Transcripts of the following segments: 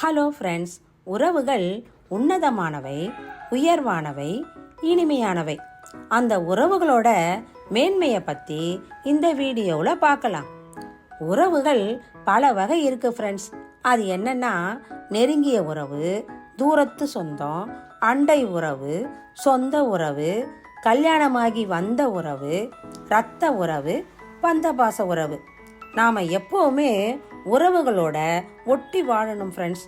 Hello friends, உறவுகள் உன்னதமானவை, உயர்வானவை, இனிமையானவை. அந்த உறவுகளோட மேன்மையை பற்றி இந்த வீடியோவில் பார்க்கலாம். உறவுகள் பல வகை இருக்கு ஃப்ரெண்ட்ஸ். அது என்னன்னா, நெருங்கிய உறவு, தூரத்து சொந்தம், அண்டை உறவு, சொந்த உறவு, கல்யாணமாகி வந்த உறவு, இரத்த உறவு, பந்தபாச உறவு. நாம் எப்போவுமே உறவுகளோட ஒட்டி வாழணும் ஃப்ரெண்ட்ஸ்.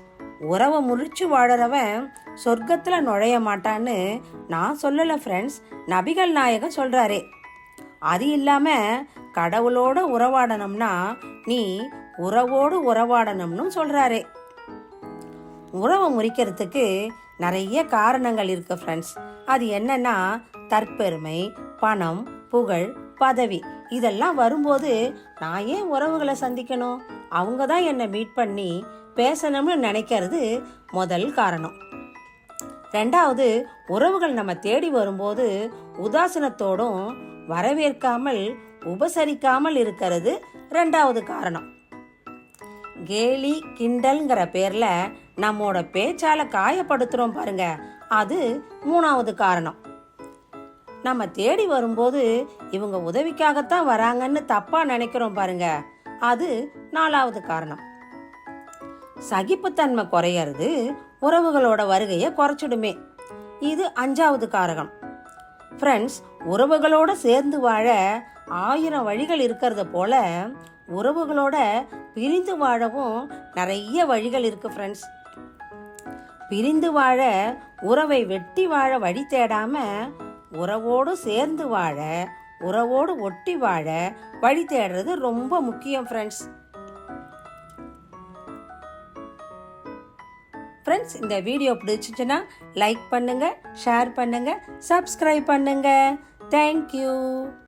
உறவை முறிச்சு வாழறவன் சொர்க்கத்தில் நுழைய மாட்டான்னு நான் சொல்லலை ஃப்ரெண்ட்ஸ், நபிகள் நாயகம் சொல்கிறாரே. அது இல்லாமல் கடவுளோட உறவாடணும்னா நீ உறவோடு உறவாடணும்னு சொல்கிறாரே. உறவை முறிக்கிறதுக்கு நிறைய காரணங்கள் இருக்கு ஃப்ரெண்ட்ஸ். அது என்னன்னா, தற்பெருமை, பணம், புகழ், பதவி இதெல்லாம் வரும்போது நான் ஏன் உறவுகளை சந்திக்கணும், அவங்க தான் என்னை மீட் பண்ணி பேசணும்னு நினைக்கிறது முதல் காரணம். ரெண்டாவது, உறவுகள் நம்ம தேடி வரும்போது உதாசீனத்தோடும் வரவேற்காமல் உபசரிக்காமல் இருக்கிறது ரெண்டாவது காரணம். கேலி கிண்டல்ங்கிற பேர்ல நம்மோட பேச்சால காயப்படுத்துறோம் பாருங்க, அது மூணாவது காரணம். நம்ம தேடி வரும்போது இவங்க உதவிக்காகத்தான் வராங்கன்னு தப்பா நினைக்கிறோம் பாருங்க, அது நாலாவது காரணம். சகிப்புத்தன்மை குறையிறது உறவுகளோட வருகையை குறைச்சிடுமே, இது அஞ்சாவது காரணம். ஃப்ரெண்ட்ஸ், உறவுகளோட சேர்ந்து வாழ 1000 வழிகள் இருக்கிறது போல உறவுகளோட பிரிந்து வாழவும் நிறைய வழிகள் இருக்கு ஃப்ரெண்ட்ஸ். பிரிந்து வாழ, உறவை வெட்டி வாழ வழி தேடாம, உறவோடு சேர்ந்து வாழ, உறவோடு ஒட்டி வாழ வழி தேடுறது ரொம்ப முக்கியம் ஃப்ரெண்ட்ஸ். ஃப்ரெண்ட்ஸ், இந்த வீடியோ பிடிச்சிச்சுன்னா லைக் பண்ணுங்க, ஷேர் பண்ணுங்க, சப்ஸ்கிரைப் பண்ணுங்க. தேங்க்யூ.